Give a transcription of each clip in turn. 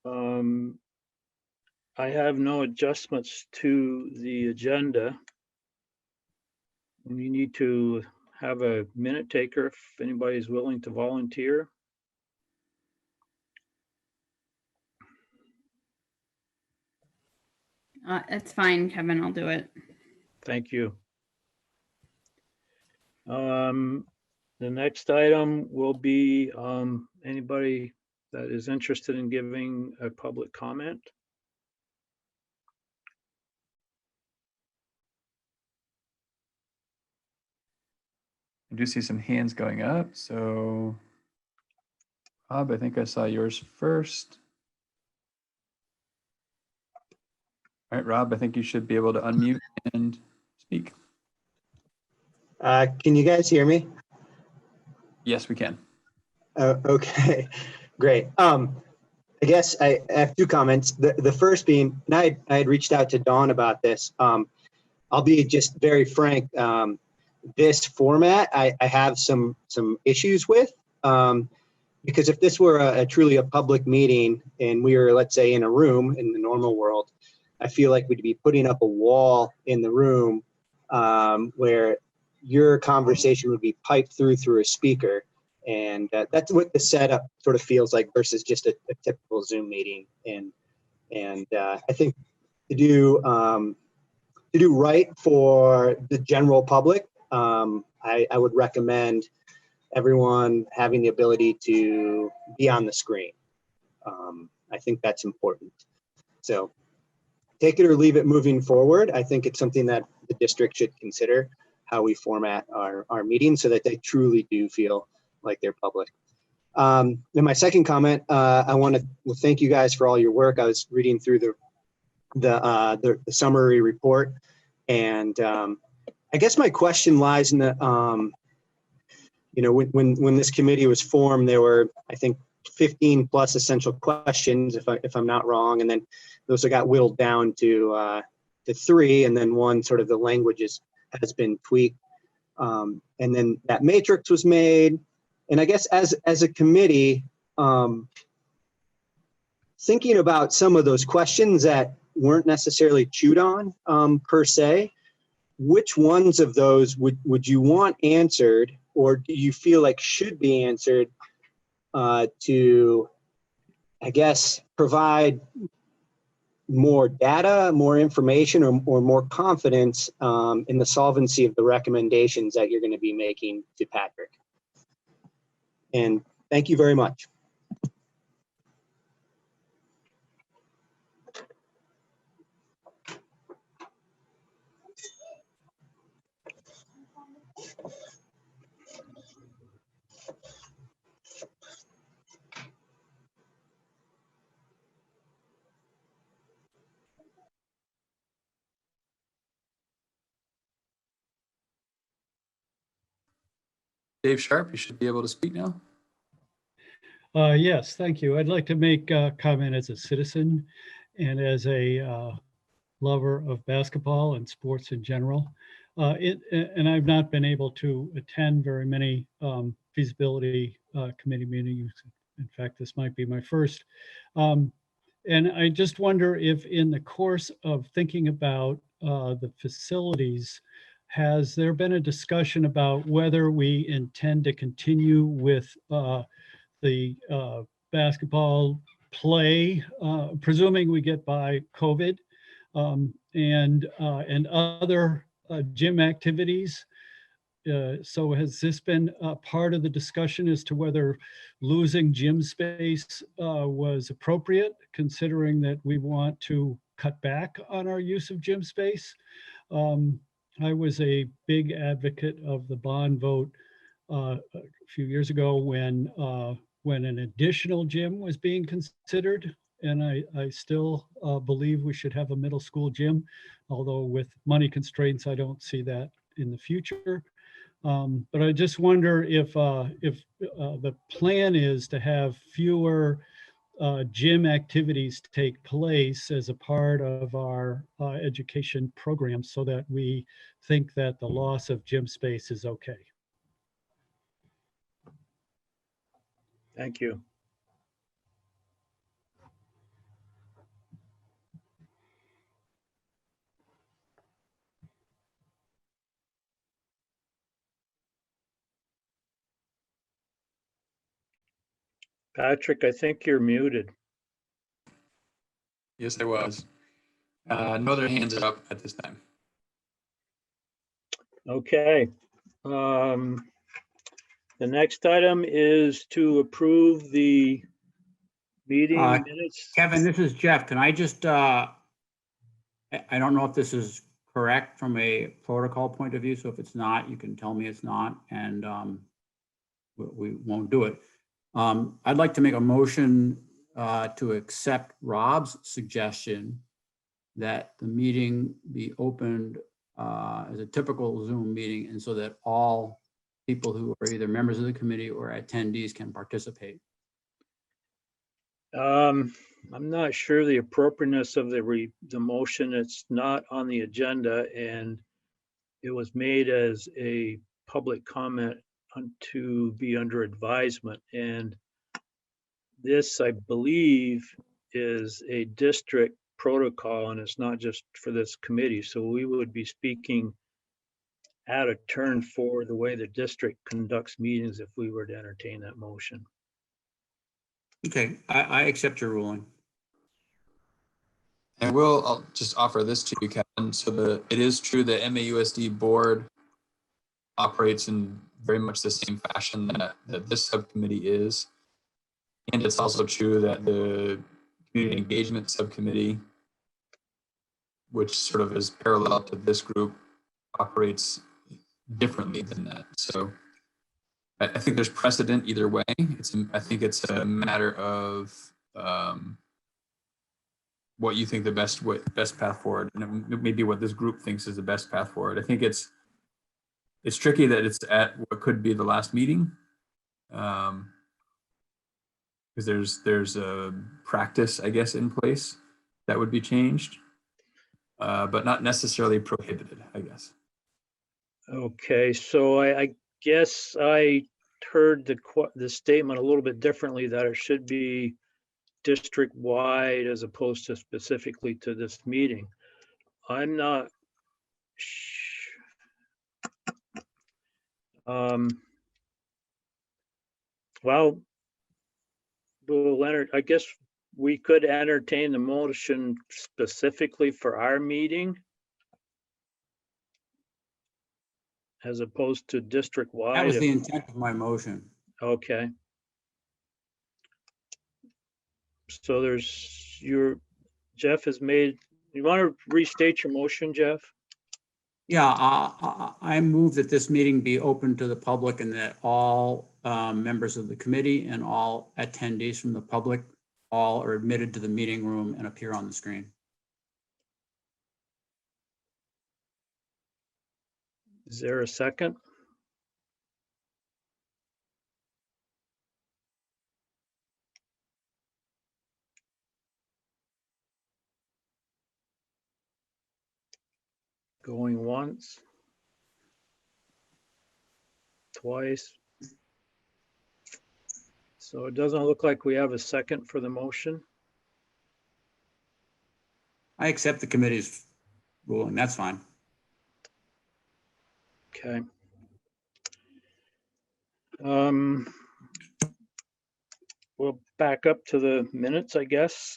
I have no adjustments to the agenda. We need to have a minute taker if anybody's willing to volunteer. It's fine, Kevin, I'll do it. Thank you. The next item will be anybody that is interested in giving a public comment. I do see some hands going up. So, Rob, I think I saw yours first. All right, Rob, I think you should be able to unmute and speak. Can you guys hear me? Yes, we can. Okay, great. I guess I have two comments. The first being, and I had reached out to Dawn about this. I'll be just very frank. This format, I have some issues with, because if this were a truly a public meeting and we were, let's say, in a room in the normal world, I feel like we'd be putting up a wall in the room where your conversation would be piped through a speaker. And that's what the setup sort of feels like versus just a typical Zoom meeting. And I think to do right for the general public, I would recommend everyone having the ability to be on the screen. I think that's important. So take it or leave it moving forward. I think it's something that the district should consider, how we format our meetings so that they truly do feel like they're public. Then my second comment, I want to thank you guys for all your work. I was reading through the summary report, and I guess my question lies in the, when this committee was formed, there were, I think, 15 plus essential questions, if I'm not wrong, and then those got whittled down to 3, and then one sort of the language has been tweaked, and then that matrix was made. And I guess as a committee, thinking about some of those questions that weren't necessarily chewed on per se, which ones of those would you want answered, or do you feel like should be answered to, I guess, provide more data, more information, or more confidence in the solvency of the recommendations that you're going to be making to Patrick? And thank you very much. Dave Sharp, you should be able to speak now. Yes, thank you. I'd like to make a comment as a citizen and as a lover of basketball and sports in general. And I've not been able to attend very many feasibility committee meetings. In fact, this might be my first. And I just wonder if in the course of thinking about the facilities, has there been a discussion about whether we intend to continue with the basketball play, presuming we get by COVID, and other gym activities? So has this been part of the discussion as to whether losing gym space was appropriate, considering that we want to cut back on our use of gym space? I was a big advocate of the bond vote a few years ago when an additional gym was being considered. And I still believe we should have a middle school gym, although with money constraints, I don't see that in the future. But I just wonder if the plan is to have fewer gym activities take place as a part of our education program, so that we think that the loss of gym space is okay. Thank you. Patrick, I think you're muted. Yes, I was. No other hands up at this time. Okay. The next item is to approve the meeting minutes. Kevin, this is Jeff. Can I just, I don't know if this is correct from a protocol point of view, so if it's not, you can tell me it's not, and we won't do it. I'd like to make a motion to accept Rob's suggestion that the meeting be opened as a typical Zoom meeting, and so that all people who are either members of the committee or attendees can participate. I'm not sure the appropriateness of the motion. It's not on the agenda, and it was made as a public comment to be under advisement. And this, I believe, is a district protocol, and it's not just for this committee. So we would be speaking out of turn for the way the district conducts meetings if we were to entertain that motion. Okay, I accept your ruling. And I'll just offer this to you, Kevin. So it is true that MAUSD board operates in very much the same fashion that this subcommittee is. And it's also true that the community engagement subcommittee, which sort of is parallel to this group, operates differently than that. So I think there's precedent either way. I think it's a matter of what you think the best path forward, and maybe what this group thinks is the best path forward. I think it's tricky that it's at what could be the last meeting, because there's a practice, I guess, in place that would be changed, but not necessarily prohibited, I guess. Okay, so I guess I heard the statement a little bit differently, that it should be district-wide as opposed to specifically to this meeting. I'm not well, I guess we could entertain the motion specifically for our meeting as opposed to district-wide. That was the intent of my motion. Okay. So Jeff has made, you want to restate your motion, Jeff? Yeah, I move that this meeting be open to the public and that all members of the committee and all attendees from the public all are admitted to the meeting room and appear on the screen. Is there a second? Going once, twice. So it doesn't look like we have a second for the motion. I accept the committee's ruling. That's fine. Okay. We'll back up to the minutes, I guess.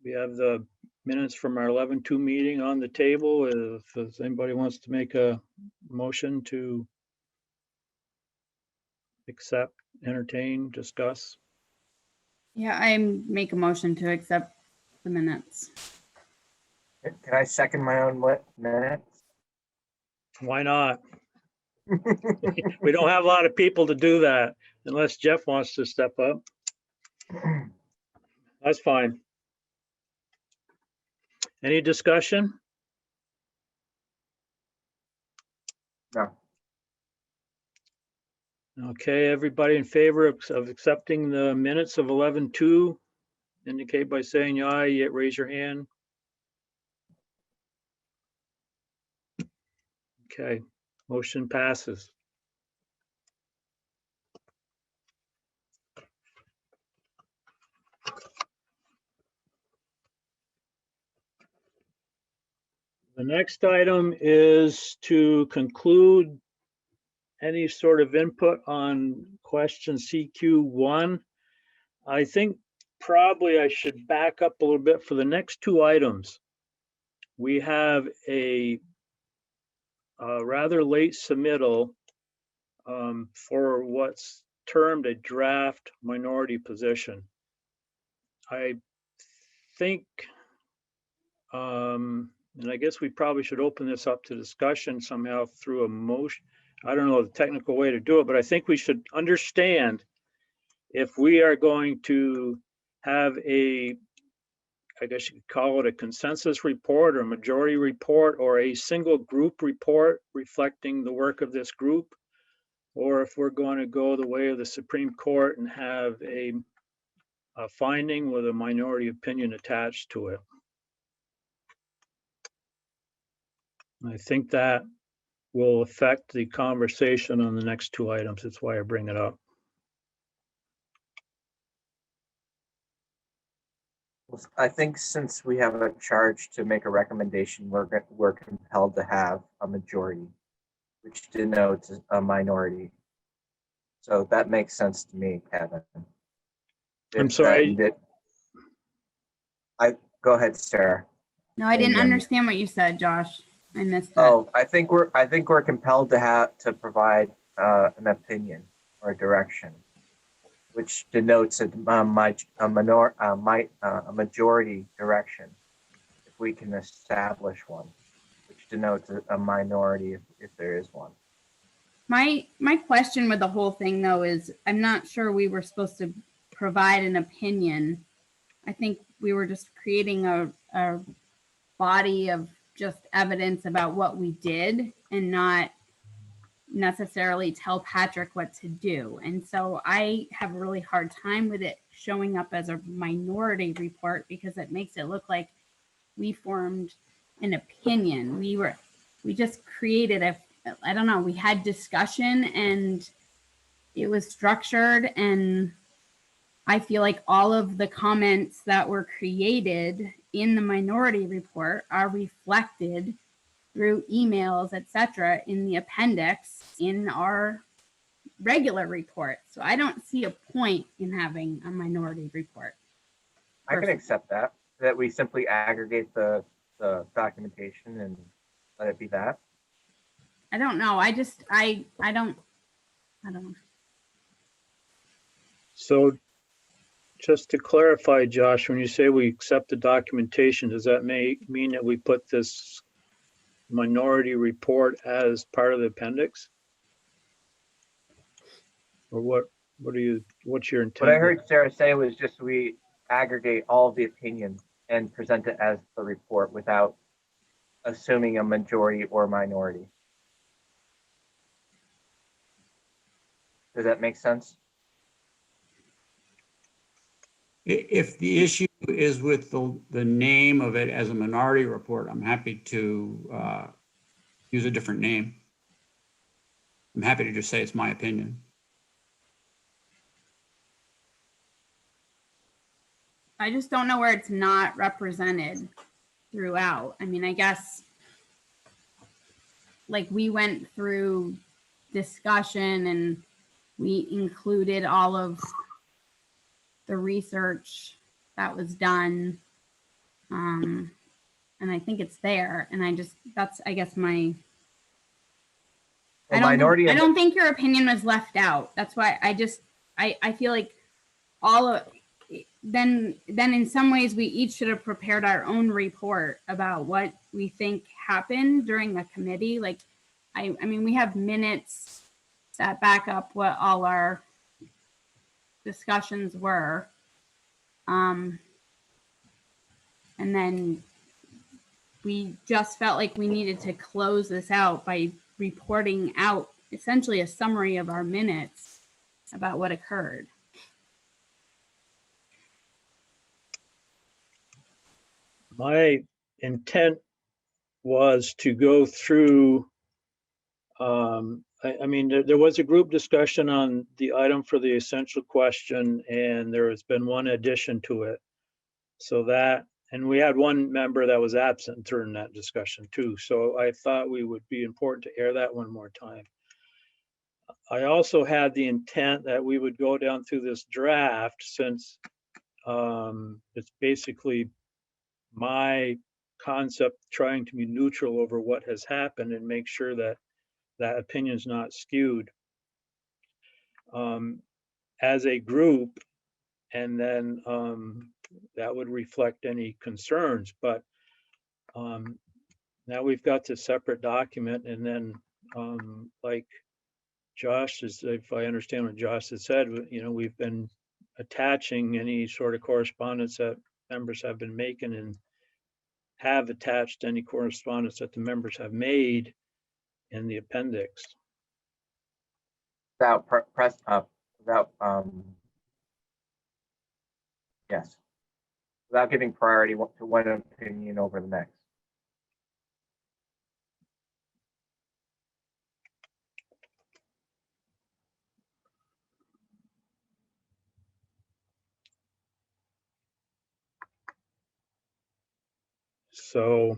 We have the minutes from our 11-2 meeting on the table. If anybody wants to make a motion to accept, entertain, discuss. Yeah, I make a motion to accept the minutes. Can I second my own minutes? Why not? We don't have a lot of people to do that unless Jeff wants to step up. That's fine. Any discussion? No. Okay, everybody in favor of accepting the minutes of 11-2, indicate by saying aye, yet raise your hand. Okay, motion passes. The next item is to conclude any sort of input on question CQ1? I think probably I should back up a little bit for the next two items. We have a rather late submittal for what's termed a draft minority position. I think, and I guess we probably should open this up to discussion somehow through a motion. I don't know the technical way to do it, but I think we should understand if we are going to have a, I guess you could call it a consensus report or a majority report or a single group report reflecting the work of this group, or if we're going to go the way of the Supreme Court and have a finding with a minority opinion attached to it. I think that will affect the conversation on the next two items. That's why I bring it up. I think since we have a charge to make a recommendation, we're compelled to have a majority, which denotes a minority. So that makes sense to me, Kevin. I'm sorry. Go ahead, Sarah. No, I didn't understand what you said, Josh. I missed that. Oh, I think we're compelled to provide an opinion or a direction, which denotes a majority direction, if we can establish one, which denotes a minority if there is one. My question with the whole thing, though, is I'm not sure we were supposed to provide an opinion. I think we were just creating a body of just evidence about what we did and not necessarily tell Patrick what to do. And so I have a really hard time with it showing up as a minority report because it makes it look like we formed an opinion. We just created I don't know, we had discussion and it was structured, and I feel like all of the comments that were created in the minority report are reflected through emails, etc., in the appendix in our regular report. So I don't see a point in having a minority report. I can accept that we simply aggregate the documentation and let it be that. I don't know. I don't know. So just to clarify, Josh, when you say we accept the documentation, does that mean that we put this minority report as part of the appendix? Or what's your intent? What I heard Sarah say was just we aggregate all of the opinions and present it as the report without assuming a majority or minority. Does that make sense? If the issue is with the name of it as a minority report, I'm happy to use a different name. I'm happy to just say it's my opinion. I just don't know where it's not represented throughout. I mean, I guess like we went through discussion and we included all of the research that was done. And I think it's there. And that's, I guess, I don't think your opinion was left out. That's why I feel like then in some ways we each should have prepared our own report about what we think happened during the committee. Like, I mean, we have minutes that back up what all our discussions were. And then we just felt like we needed to close this out by reporting out essentially a summary of our minutes about what occurred. My intent was to go through, I mean, there was a group discussion on the item for the essential question, and there has been one addition to it. So that, and we had one member that was absent during that discussion too. So I thought we would be important to air that one more time. I also had the intent that we would go down through this draft since it's basically my concept trying to be neutral over what has happened and make sure that that opinion is not skewed as a group, and then that would reflect any concerns. But now we've got this separate document, and then like Josh is, if I understand what Josh has said, you know, we've been attaching any sort of correspondence that members have been making and have attached any correspondence that the members have made in the appendix. Without yes, without giving priority to one opinion over the next. So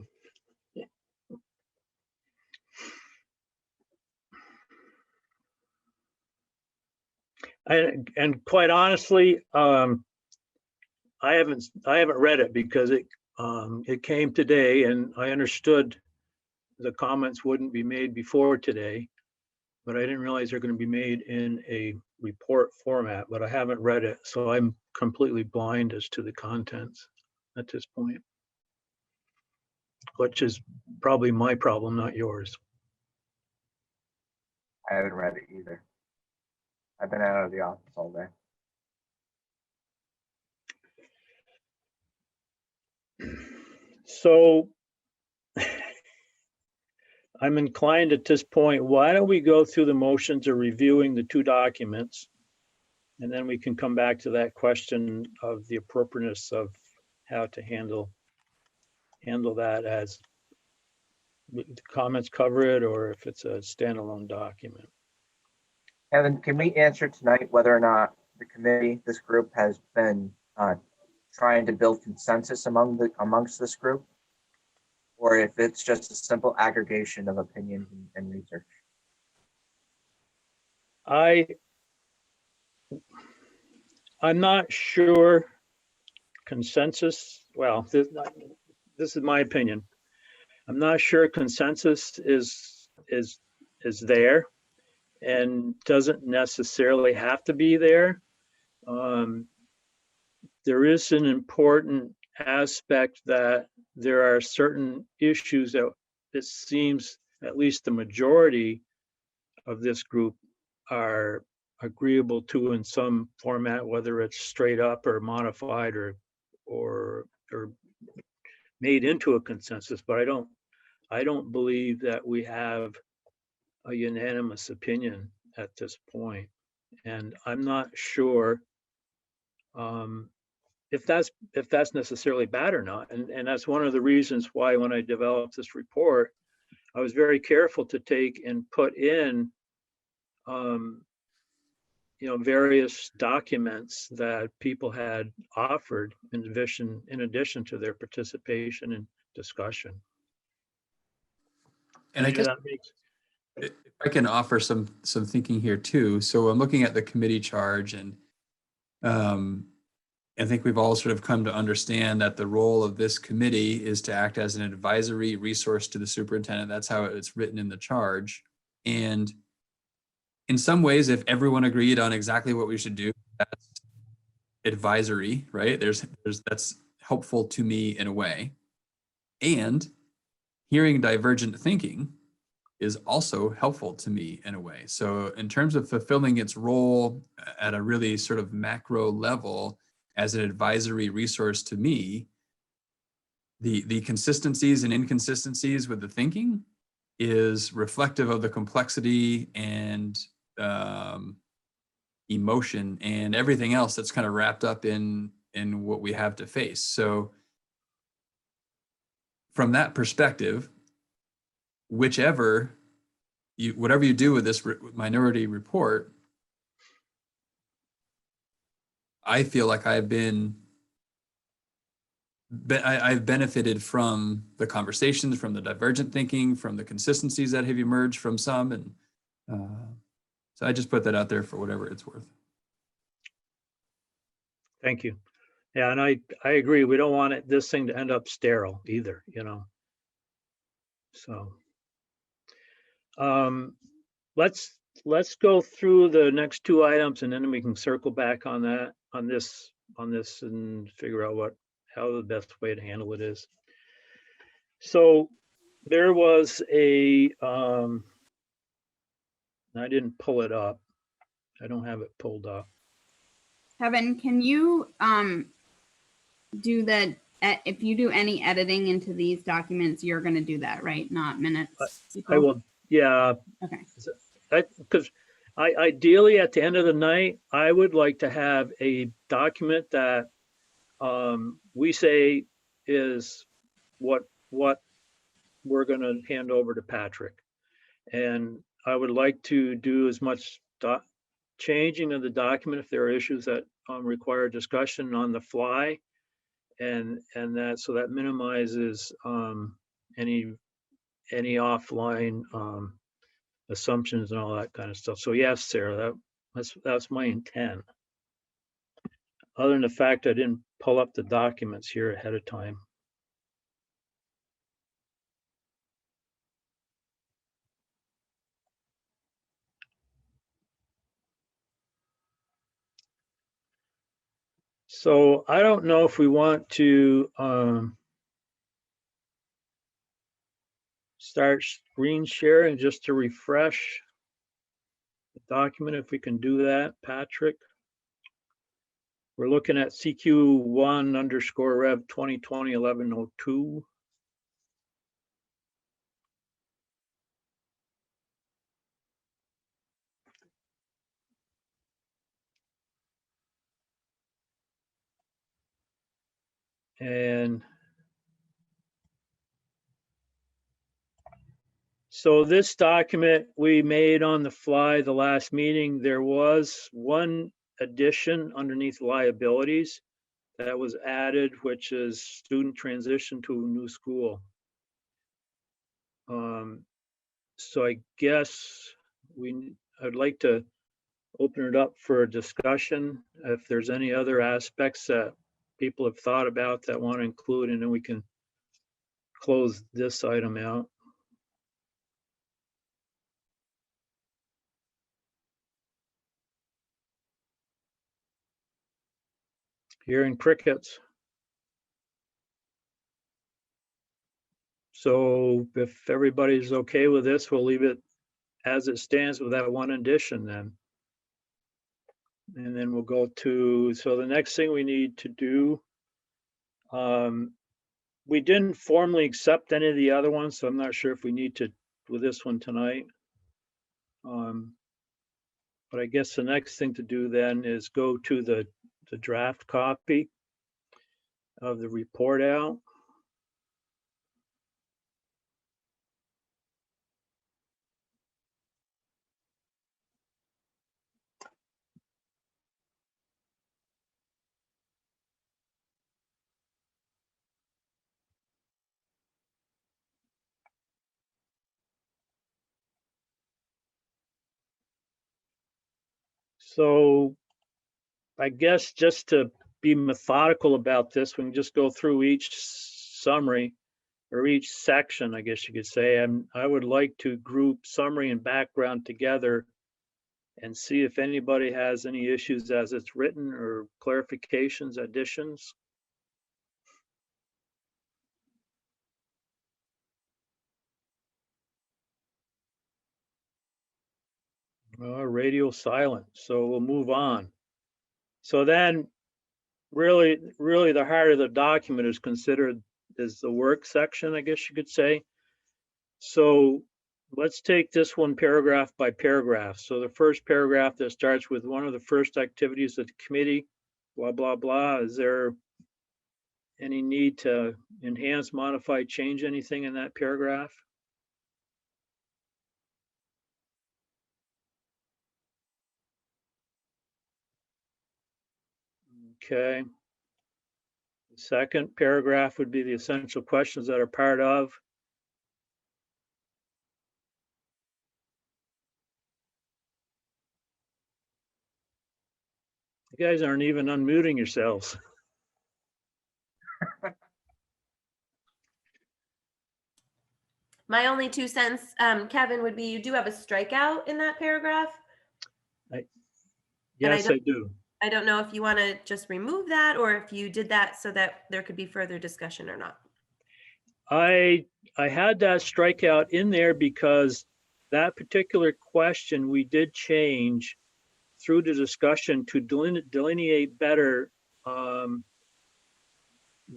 and quite honestly, I haven't read it because it came today, and I understood the comments wouldn't be made before today, but I didn't realize they're going to be made in a report format. But I haven't read it, so I'm completely blind as to the contents at this point, which is probably my problem, not yours. I haven't read it either. I've been out of the office all day. So I'm inclined at this point, why don't we go through the motions of reviewing the two documents? And then we can come back to that question of the appropriateness of how to handle that, as the comments cover it, or if it's a standalone document. Evan, can we answer tonight whether or not the committee, this group, has been trying to build consensus amongst this group, or if it's just a simple aggregation of opinions and research? I'm not sure consensus, well, this is my opinion. I'm not sure consensus is there and doesn't necessarily have to be there. There is an important aspect that there are certain issues that it seems at least the majority of this group are agreeable to in some format, whether it's straight up or modified or made into a consensus. But I don't believe that we have a unanimous opinion at this point. And I'm not sure if that's necessarily bad or not. And that's one of the reasons why when I developed this report, I was very careful to take and put in various documents that people had offered in addition to their participation and discussion. And I guess if I can offer some thinking here too. So I'm looking at the committee charge, and I think we've all sort of come to understand that the role of this committee is to act as an advisory resource to the superintendent. That's how it's written in the charge. And in some ways, if everyone agreed on exactly what we should do, that's advisory, right? That's helpful to me in a way. And hearing divergent thinking is also helpful to me in a way. So in terms of fulfilling its role at a really sort of macro level as an advisory resource to me, the consistencies and inconsistencies with the thinking is reflective of the complexity and emotion and everything else that's kind of wrapped up in what we have to face. So from that perspective, whatever you do with this minority report, I feel like I've benefited from the conversations, from the divergent thinking, from the consistencies that have emerged from some, and So I just put that out there for whatever it's worth. Thank you. Yeah, and I agree. We don't want this thing to end up sterile either, you know. So let's go through the next two items and then we can circle back on that, on this and figure out how the best way to handle it is. So there was I didn't pull it up. I don't have it pulled up. Kevin, can you do that? If you do any editing into these documents, you're going to do that, right? Not minutes. I will, yeah. Okay. Because ideally at the end of the night, I would like to have a document that we say is what we're going to hand over to Patrick. And I would like to do as much changing of the document if there are issues that require discussion on the fly, and that, so that minimizes any offline assumptions and all that kind of stuff. So yes, Sarah, that's my intent. Other than the fact I didn't pull up the documents here ahead of time. So I don't know if we want to start screen sharing just to refresh the document, if we can do that, Patrick. We're looking at CQ1_Rev 2020-1102. And so this document we made on the fly the last meeting. There was one addition underneath liabilities that was added, which is student transition to a new school. So I guess I'd like to open it up for a discussion. If there's any other aspects that people have thought about that want to include, and then we can close this item out. Hearing crickets. So if everybody's okay with this, we'll leave it as it stands with that one addition then. And then we'll go to, so the next thing we need to do, we didn't formally accept any of the other ones, so I'm not sure if we need to with this one tonight. But I guess the next thing to do then is go to the draft copy of the report out. So I guess just to be methodical about this, we can just go through each summary or each section, I guess you could say. I would like to group summary and background together and see if anybody has any issues as it's written or clarifications, additions. Radio silent, so we'll move on. So then really the heart of the document is considered is the work section, I guess you could say. So let's take this one paragraph by paragraph. So the first paragraph that starts with one of the first activities of the committee, blah, blah, blah. Is there any need to enhance, modify, change anything in that paragraph? Okay. The second paragraph would be the essential questions that are part of. You guys aren't even unmuting yourselves. My only 2 cents, Kevin, would be you do have a strikeout in that paragraph. Yes, I do. I don't know if you want to just remove that or if you did that so that there could be further discussion or not. I had that strikeout in there because that particular question we did change through the discussion to delineate better the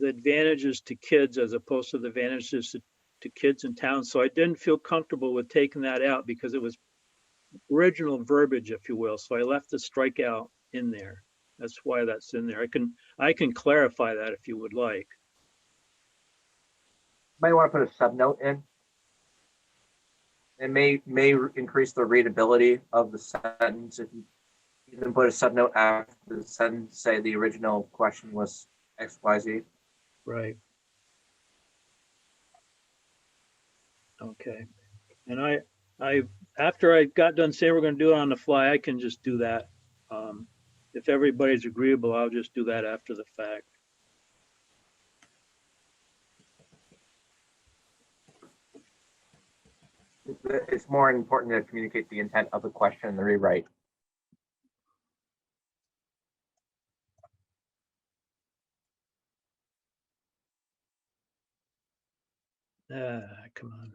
advantages to kids as opposed to the advantages to kids in town. So I didn't feel comfortable with taking that out because it was original verbiage, if you will. So I left the strikeout in there. That's why that's in there. I can clarify that if you would like. Might want to put a subnote in. It may increase the readability of the sentence if you even put a subnote after the sentence, say the original question was XYZ. Right. Okay. And I after I got done saying we're going to do it on the fly, I can just do that. If everybody's agreeable, I'll just do that after the fact. It's more important to communicate the intent of the question and the rewrite. Come on.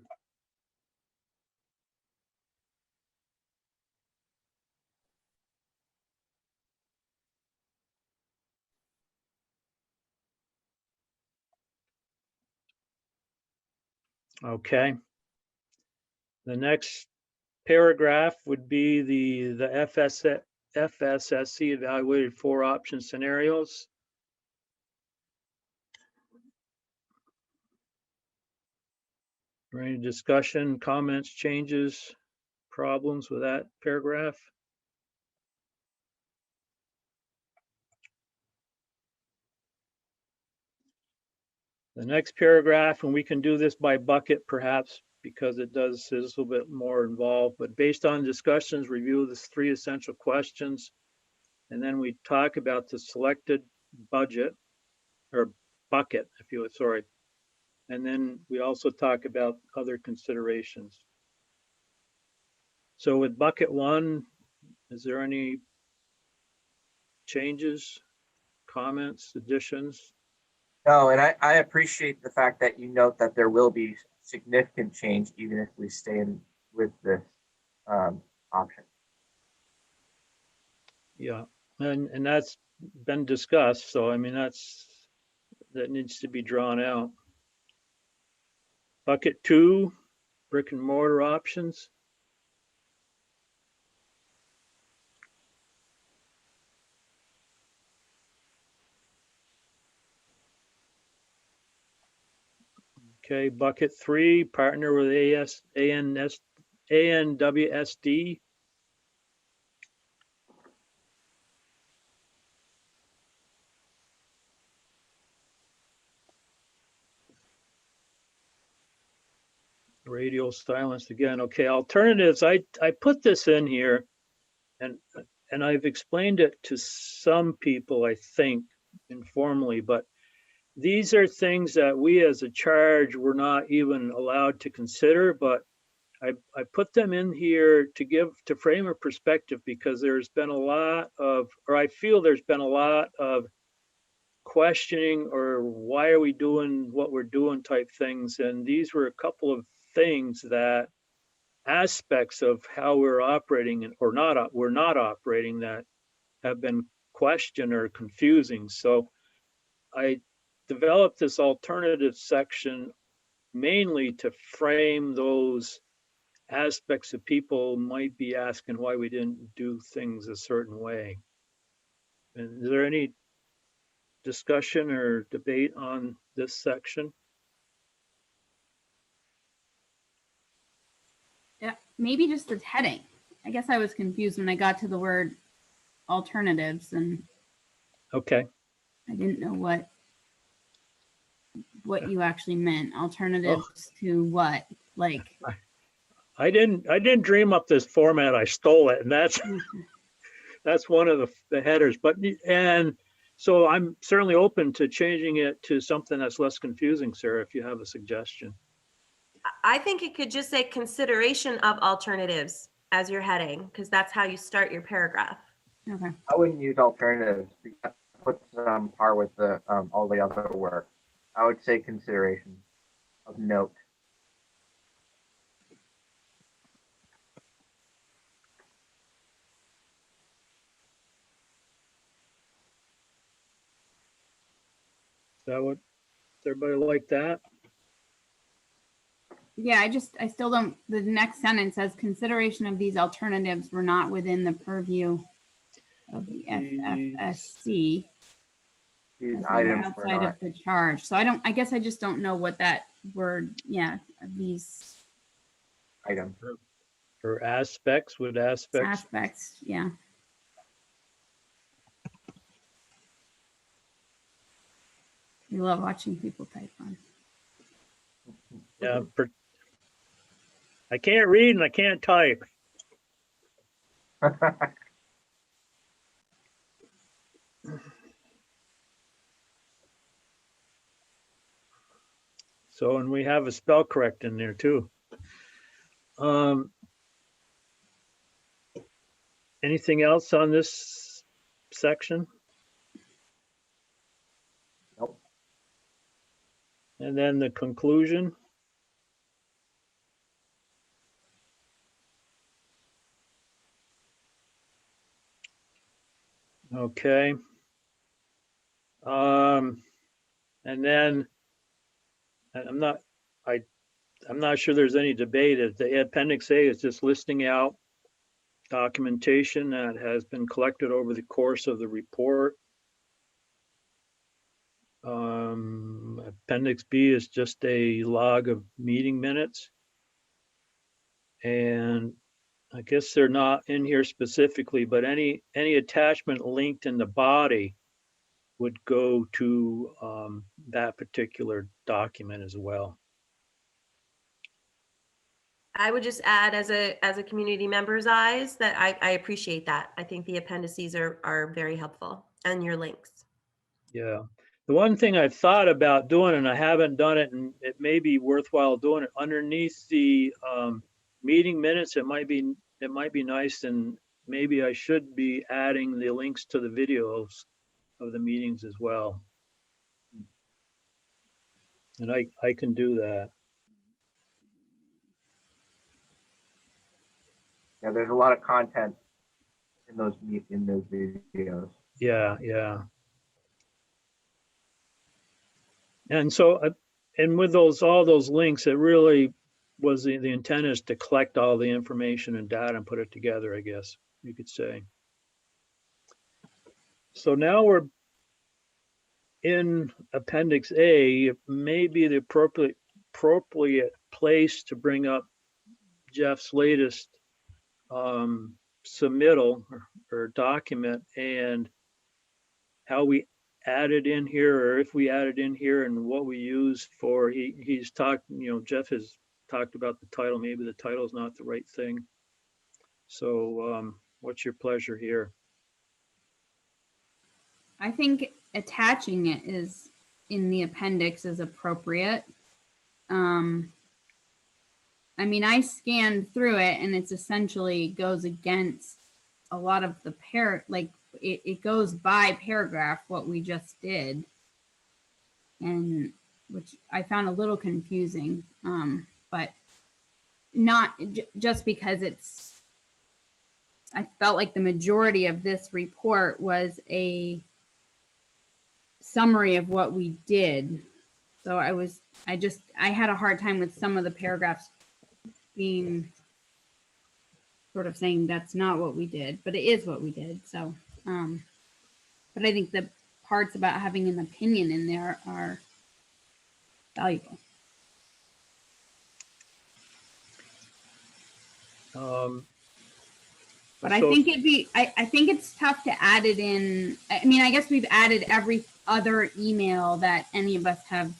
Okay. The next paragraph would be the FFSSC evaluated 4 option scenarios. Any discussion, comments, changes, problems with that paragraph? The next paragraph, and we can do this by bucket perhaps because it is a little bit more involved, but based on discussions, review the 3 essential questions, and then we talk about the selected budget or bucket, if you would, sorry. And then we also talk about other considerations. So with bucket 1, is there any changes, comments, additions? No, and I appreciate the fact that you note that there will be significant change even if we stay in with this option. Yeah, and that's been discussed. So I mean, that needs to be drawn out. Bucket 2, brick and mortar options. Okay, bucket 3, partner with ANWSD. Radio silence again. Okay, alternatives. I put this in here, and I've explained it to some people, I think, informally, but these are things that we as a charge were not even allowed to consider, but I put them in here to frame a perspective because there's been a lot of, or I feel there's been a lot of questioning or why are we doing what we're doing type things. And these were a couple of things that aspects of how we're operating or not, we're not operating that have been questioned or confusing. So I developed this alternative section mainly to frame those aspects of people might be asking why we didn't do things a certain way. And is there any discussion or debate on this section? Yeah, maybe just the heading. I guess I was confused when I got to the word alternatives and Okay. I didn't know what you actually meant. Alternatives to what? Like I didn't dream up this format. I stole it, and that's that's one of the headers, but, and so I'm certainly open to changing it to something that's less confusing, Sarah, if you have a suggestion. I think it could just say consideration of alternatives as your heading, because that's how you start your paragraph. Okay. I wouldn't use alternatives because that puts it on par with the all the other work. I would say consideration of note. Is that what, everybody like that? Yeah, I still don't, the next sentence says consideration of these alternatives were not within the purview of the FFSC. These as they were items were outside not. of the charge. So I guess I just don't know what that word, yeah, these Item. Or aspects, would aspects? aspects, yeah. We love watching people type on. Yeah, I can't read and I can't type. So, and we have a spell correct in there too. Anything else on this section? Nope. And then the conclusion. Okay. And then I'm not sure there's any debate. If the Appendix A is just listing out documentation that has been collected over the course of the report. Appendix B is just a log of meeting minutes. And I guess they're not in here specifically, but any attachment linked in the body would go to that particular document as well. I would just add as a community member's eyes that I appreciate that. I think the appendices are very helpful, and your links. Yeah. The one thing I've thought about doing, and I haven't done it, and it may be worthwhile doing it underneath the meeting minutes. It might be nice, and maybe I should be adding the links to the videos of the meetings as well. And I can do that. Yeah, there's a lot of content in those videos. Yeah, yeah. And so, and with all those links, it really was the intent is to collect all the information and data and put it together, I guess you could say. So now we're in Appendix A. It may be the appropriate place to bring up Jeff's latest submittal or document and how we added in here, or if we added in here, and what we used for. He's talked, Jeff has talked about the title. Maybe the title is not the right thing. So what's your pleasure here? I think attaching it is in the appendix is appropriate. I mean, I scanned through it and it's essentially goes against a lot of the it goes by paragraph what we just did, and which I found a little confusing, but not just because I felt like the majority of this report was a summary of what we did. So I had a hard time with some of the paragraphs being sort of saying that's not what we did, but it is what we did. So, but I think the parts about having an opinion in there are valuable. But I think I think it's tough to add it in. I mean, I guess we've added every other email that any of us have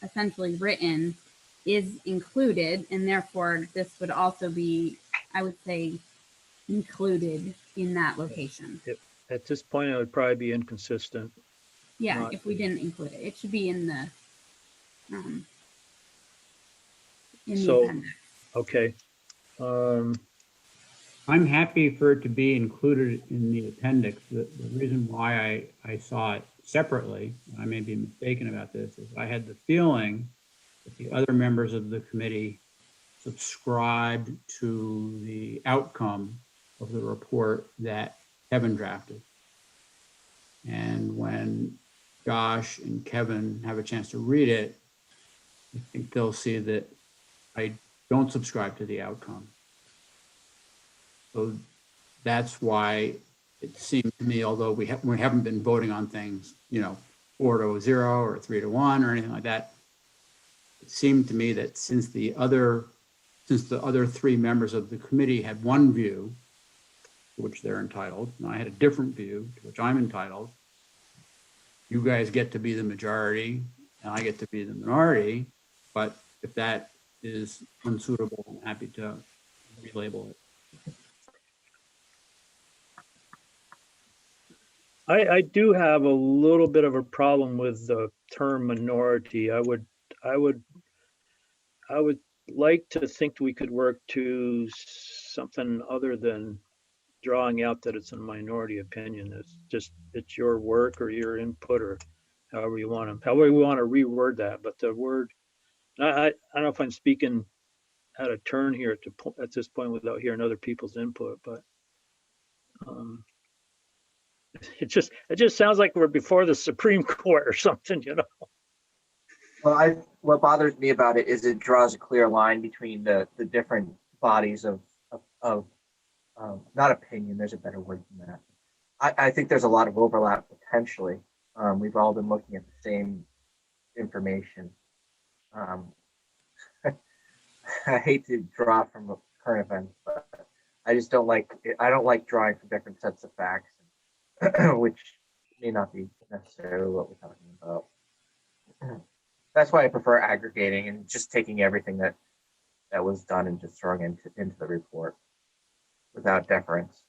essentially written is included, and therefore this would also be, I would say, included in that location. At this point, it would probably be inconsistent. Yeah, Not- if we didn't include it, it should be in the So- appendix. Okay. I'm happy for it to be included in the appendix. The reason why I saw it separately, I may be mistaken about this, is I had the feeling that the other members of the committee subscribed to the outcome of the report that Kevin drafted. And when Josh and Kevin have a chance to read it, I think they'll see that I don't subscribe to the outcome. So that's why it seemed to me, although we haven't been voting on things, 4-0 or 3-1 or anything like that, it seemed to me that since the other three members of the committee had one view, to which they're entitled, and I had a different view, to which I'm entitled, you guys get to be the majority and I get to be the minority. But if that is unsuitable, I'm happy to relabel it. I do have a little bit of a problem with the term minority. I would like to think we could work to something other than drawing out that it's a minority opinion. It's your work or your input or however we want to reword that. But the word, I don't know if I'm speaking out of turn here at this point without hearing other people's input, but it just sounds like we're before the Supreme Court or something, Well, what bothers me about it is it draws a clear line between the different bodies of not opinion. There's a better word than that. I think there's a lot of overlap potentially. We've all been looking at the same information. I hate to draw from current events, but I just don't like it. I don't like drawing from different sets of facts, which may not be necessarily what we're talking about. That's why I prefer aggregating and just taking everything that was done and just throwing into the report without deference.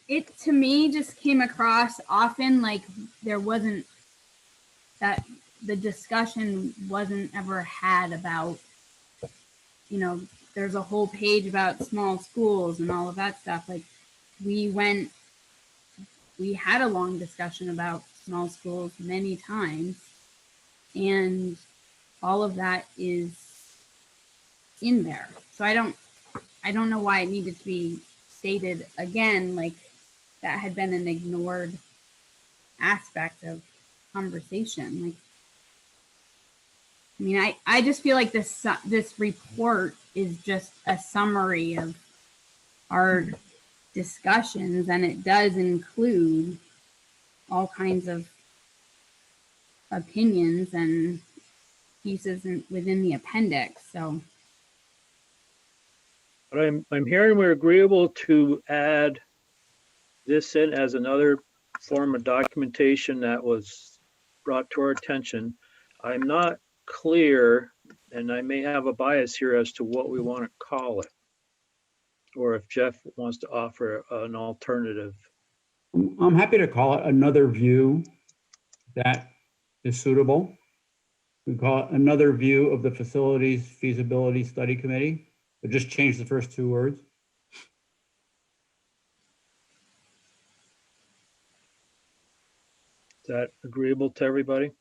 It to me just came across often like there wasn't that the discussion wasn't ever had about, there's a whole page about small schools and all of that stuff. Like we had a long discussion about small schools many times, and all of that is in there. So I don't know why it needed to be stated again, like that had been an ignored aspect of conversation. Like, I mean, I just feel like this report is just a summary of our discussions, and it does include all kinds of opinions and pieces within the appendix. So, but I'm hearing we're agreeable to add this in as another form of documentation that was brought to our attention. I'm not clear, and I may have a bias here as to what we want to call it, or if Jeff wants to offer an alternative. I'm happy to call it another view that is suitable. We call it another view of the Facilities Feasibility Study Committee, but just change the first two words. Is that agreeable to everybody?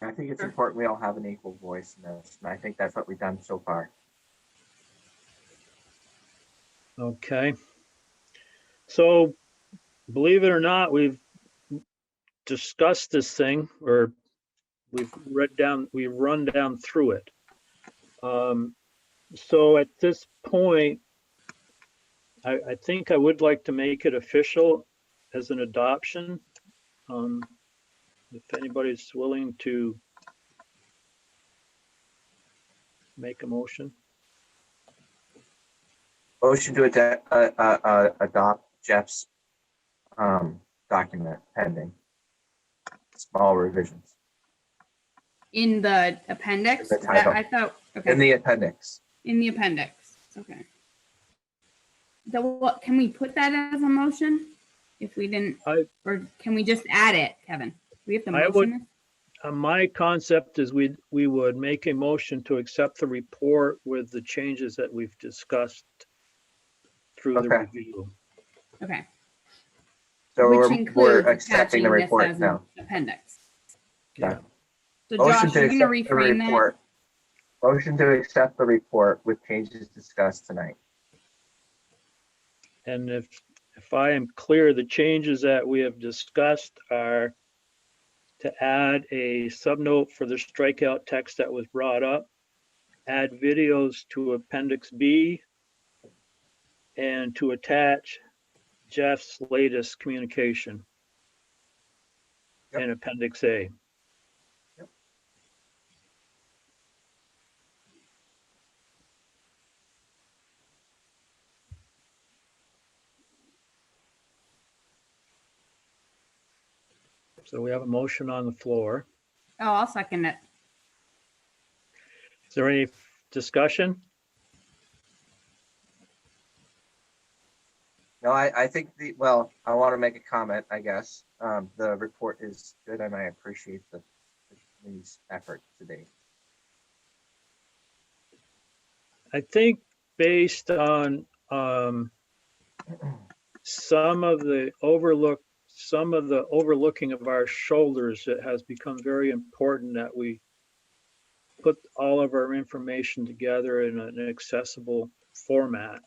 I think it's important we all have an equal voice in this, and I think that's what we've done so far. Okay. So, believe it or not, we've discussed this thing, or we've run down through it. So at this point, I think I would like to make it official as an adoption. If anybody's willing to make a motion. Motion to adopt Jeff's document pending small revisions. In the appendix? In the title. I thought, okay. In the appendix. In the appendix, okay. So what, can we put that as a motion? If we didn't, or can we just add it, Kevin? We have to I would- motion it? My concept is we would make a motion to accept the report with the changes that we've discussed through the Okay. review. Okay. So Which we're includes accepting the attaching this report as an now. Appendix. Yeah. So Motion Josh, to you're gonna accept the reframe that? report. Motion to accept the report with changes discussed tonight. And if I am clear, the changes that we have discussed are to add a subnote for the strikeout text that was brought up, add videos to Appendix B, and to attach Jeff's latest communication Yep. in Appendix A. Yep. So we have a motion on the floor. Oh, I'll second it. Is there any discussion? No, I think well, I want to make a comment, I guess. The report is good and I appreciate the committee's effort today. I think based on some of the overlooking of our shoulders, it has become very important that we put all of our information together in an accessible format.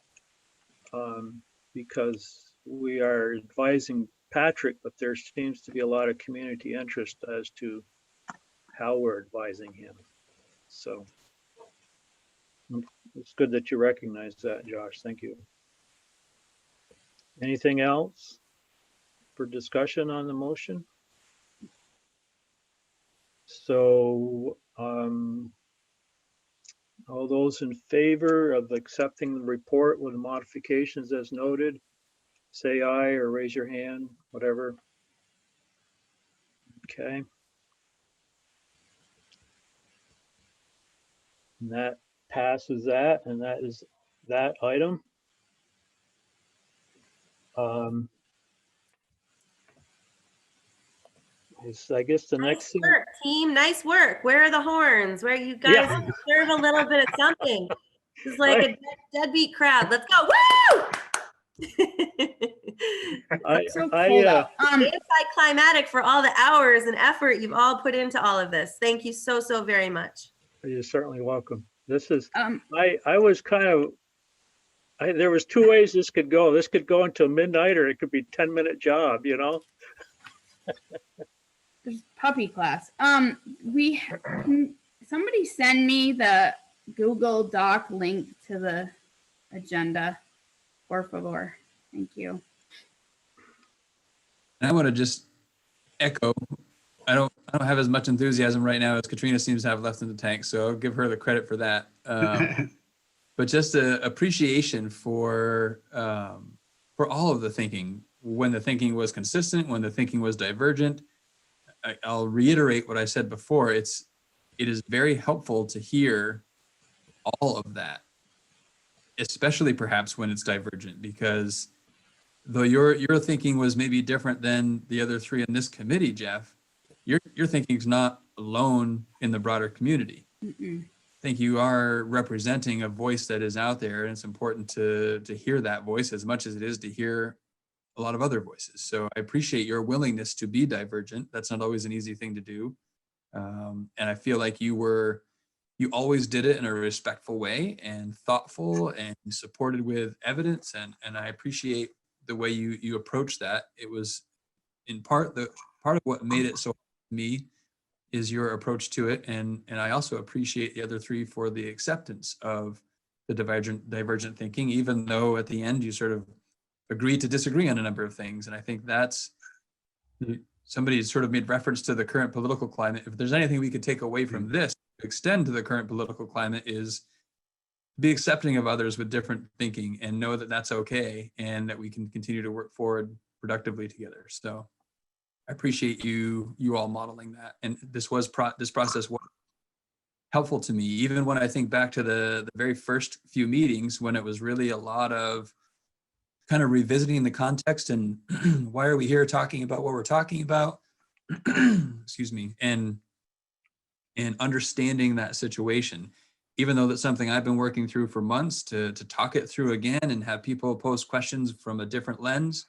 Because we are advising Patrick, but there seems to be a lot of community interest as to how we're advising him. So it's good that you recognize that, Josh. Thank you. Anything else for discussion on the motion? So all those in favor of accepting the report with the modifications as noted, say aye or raise your hand, whatever. Okay. And that passes that, and that is that item. I guess the next Nice thing. work, team. Nice work. Where are the horns? Where you guys Yeah. deserve a little bit of something? This is like a deadbeat crowd. Let's go. Woo! It's so cold out. Anticlimactic for all the hours and effort you've all put into all of this. Thank you so, so very much. You're certainly welcome. This is, Um, I was kind of, there was two ways this could go. This could go until midnight, or it could be 10-minute job, you know? there's puppy class. Can somebody send me the Google Doc link to the agenda, por favor. Thank you. And I want to just echo, I don't have as much enthusiasm right now as Katrina seems to have left in the tank, so I'll give her the credit for that. But just a appreciation for all of the thinking, when the thinking was consistent, when the thinking was divergent. I'll reiterate what I said before. It is very helpful to hear all of that, especially perhaps when it's divergent, because though your thinking was maybe different than the other three in this committee, Jeff, your thinking is not alone in the broader community. Mm-mm. I think you are representing a voice that is out there, and it's important to hear that voice as much as it is to hear a lot of other voices. So I appreciate your willingness to be divergent. That's not always an easy thing to do. And I feel like you always did it in a respectful way and thoughtful and supported with evidence. And I appreciate the way you approached that. It was in part of what made it so hard to me is your approach to it. And I also appreciate the other three for the acceptance of the divergent thinking, even though at the end you sort of agreed to disagree on a number of things. And I think that's, somebody sort of made reference to the current political climate. If there's anything we could take away from this, to extend to the current political climate, is be accepting of others with different thinking and know that that's okay and that we can continue to work forward productively together. So I appreciate you all modeling that. And this process was helpful to me, even when I think back to the very first few meetings when it was really a lot of kind of revisiting the context and why are we here talking about what we're talking about, excuse me, and understanding that situation, even though that's something I've been working through for months to talk it through again and have people pose questions from a different lens.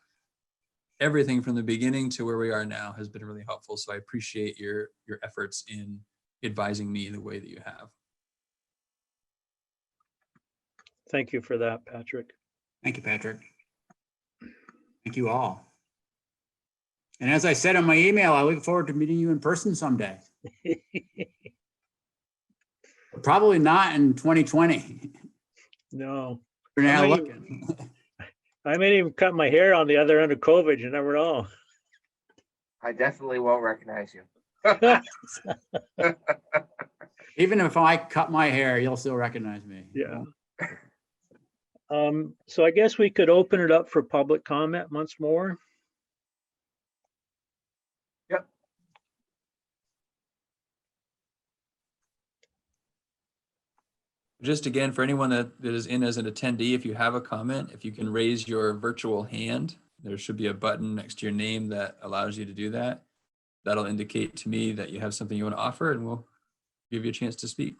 Everything from the beginning to where we are now has been really helpful. So I appreciate your efforts in advising me the way that you have. Thank you for that, Patrick. Thank you, Patrick. Thank you all. And as I said in my email, I look forward to meeting you in person someday. Probably not in 2020. No, We're now I might looking. I may even cut my hair on the other end of COVID. You never know. I definitely won't recognize you. Even if I cut my hair, you'll still recognize me. Yeah. So I guess we could open it up for public comment once more. Yep. Just again, for anyone that is in as an attendee, if you have a comment, if you can raise your virtual hand, there should be a button next to your name that allows you to do that. That'll indicate to me that you have something you want to offer, and we'll give you a chance to speak.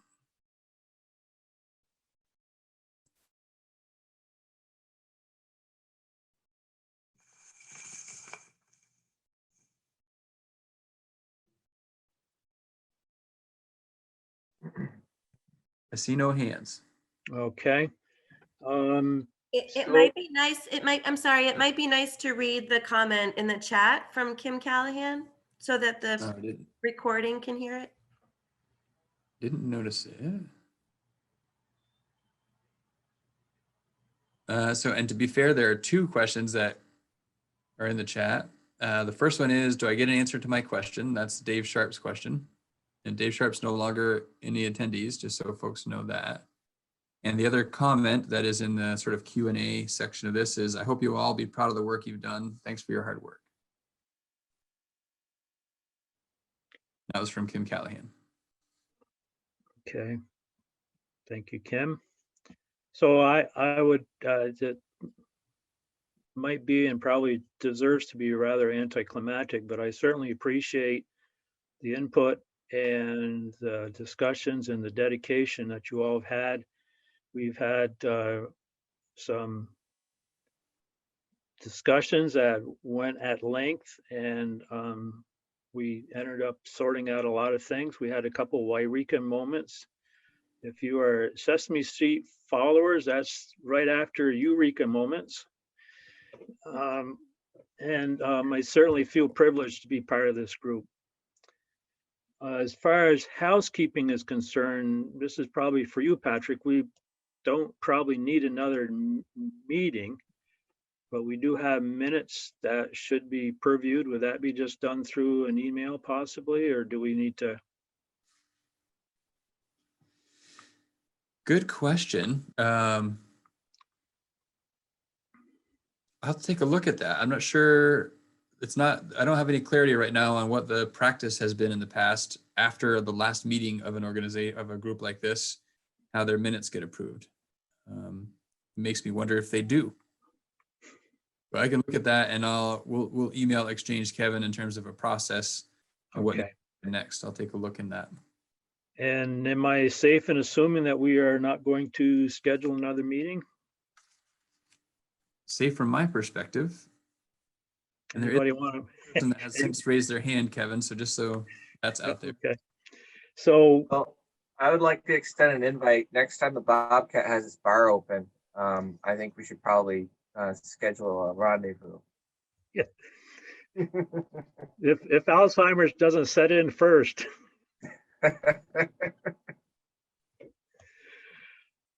I see no hands. Okay. It So- might be nice, I'm sorry, it might be nice to read the comment in the chat from Kim Callahan so that the I recording can hear it. didn't notice it. So, and to be fair, there are two questions that are in the chat. The first one is, do I get an answer to my question? That's Dave Sharp's question. And Dave Sharp's no longer in the attendees, just so folks know that. And the other comment that is in the sort of Q&A section of this is, I hope you will all be proud of the work you've done. Thanks for your hard work. That was from Kim Callahan. Okay. Thank you, Kim. So I would, that might be and probably deserves to be rather anticlimactic, but I certainly appreciate the input and the discussions and the dedication that you all have had. We've had some discussions that went at length, and we ended up sorting out a lot of things. We had a couple Wairika moments. If you are Sesame Street followers, that's right after Eureka moments. I certainly feel privileged to be part of this group. As far as housekeeping is concerned, this is probably for you, Patrick. We don't probably need another meeting, but we do have minutes that should be previewed. Would that be just done through an email possibly, or do we need to? Good question. I'll have to take a look at that. I'm not sure. I don't have any clarity right now on what the practice has been in the past after the last meeting of an organization, of a group like this, how their minutes get approved. It makes me wonder if they do. But I can look at that, and we'll email exchange Kevin in terms of a process and what next. I'll take a look in that. And am I safe in assuming that we are not going to schedule another meeting? Safe from my perspective. And there is Anybody want a person that has since raised their hand, Kevin. So just so that's out there. Okay. So Well, I would like to extend an invite. Next time the Bobcat has its bar open, I think we should probably schedule a rendezvous. Yeah. if Alzheimer's doesn't set in first.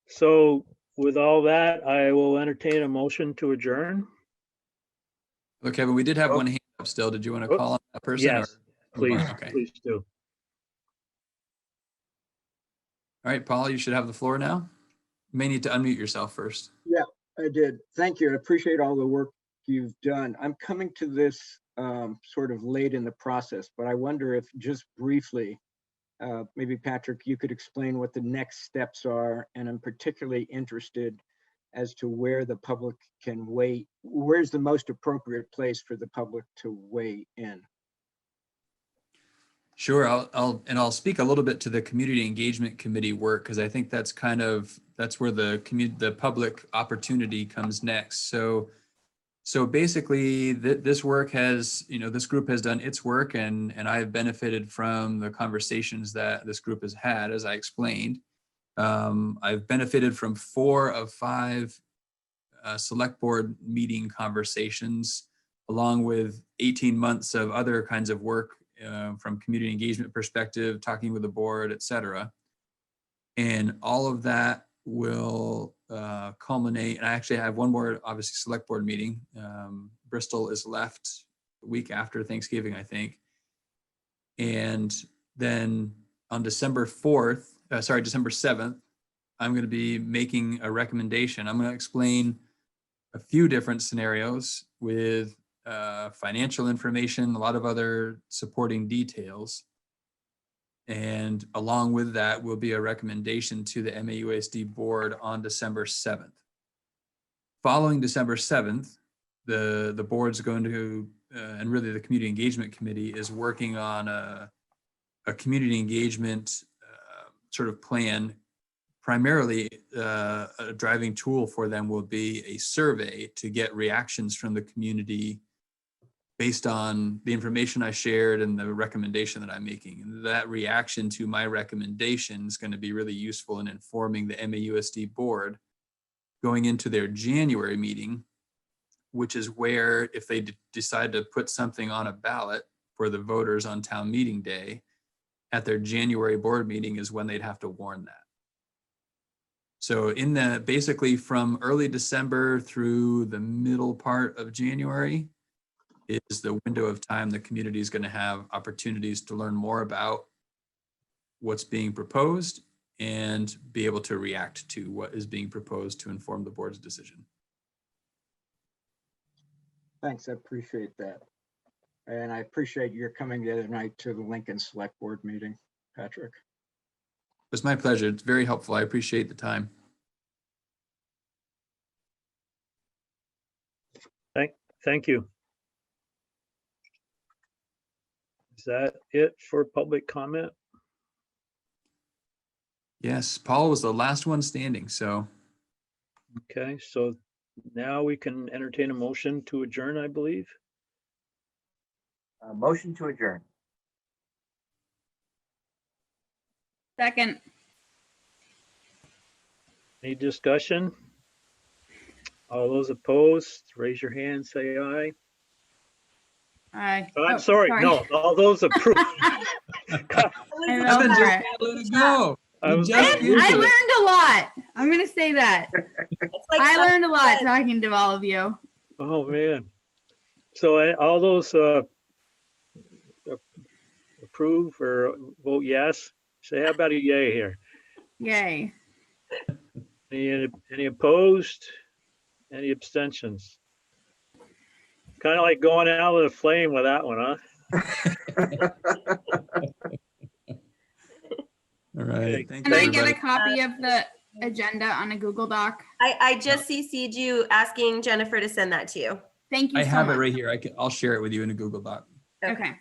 So with all that, I will entertain a motion to adjourn. Okay, Kevin, we did have one hand up still. Did you want to call on that person? Yes, please, Okay. please do. All right, Paul, you should have the floor now. You may need to unmute yourself first. Yeah, I did. Thank you. I appreciate all the work you've done. I'm coming to this sort of late in the process, but I wonder if just briefly, maybe Patrick, you could explain what the next steps are, and I'm particularly interested as to where the public can weigh, where's the most appropriate place for the public to weigh in? Sure, I'll speak a little bit to the community engagement committee work, because I think that's where the public opportunity comes next. So basically, this work has, this group has done its work, and I've benefited from the conversations that this group has had, as I explained. I've benefited from 4 of 5 select board meeting conversations, along with 18 months of other kinds of work from community engagement perspective, talking with the board, et cetera. And all of that will culminate. And I actually have one more, obviously, select board meeting. Bristol is left a week after Thanksgiving, I think. And then on December 7th, I'm going to be making a recommendation. I'm going to explain a few different scenarios with financial information, a lot of other supporting details. And along with that will be a recommendation to the MAUSD board on December 7th. Following December 7th, the board's going to, and really the community engagement committee is working on a community engagement sort of plan. Primarily, a driving tool for them will be a survey to get reactions from the community based on the information I shared and the recommendation that I'm making. And that reaction to my recommendation is going to be really useful in informing the MAUSD board going into their January meeting, which is where, if they decide to put something on a ballot for the voters on town meeting day, at their January board meeting is when they'd have to warn that. So basically from early December through the middle part of January is the window of time the community is going to have opportunities to learn more about what's being proposed and be able to react to what is being proposed to inform the board's decision. Thanks, I appreciate that. And I appreciate your coming the other night to the Lincoln Select Board meeting, Patrick. It's my pleasure. It's very helpful. I appreciate the time. Thank you. Is that it for public comment? Yes, Paul was the last one standing, so. Okay, so now we can entertain a motion to adjourn, I believe. Motion to adjourn. Second. Any discussion? All those opposed, raise your hand, say aye. Aye. I'm Oh, sorry, no, all those approved. I Evan know just that. can't let it go. I was- I learned a lot. I'm gonna say that. It's like I learned a lot said. talking to all of you. Oh, man. So all those approve or vote yes, say how about a yay here? Yay. Any opposed? Any abstentions? Kind of like going out with a flame with that one, huh? All right. Thank Can you, I get a everybody. copy of the agenda on a Google Doc? I just CC'd you asking Jennifer to send that to you. Thank you I so have it much. right here. I'll share it with you in a Google Doc. Okay.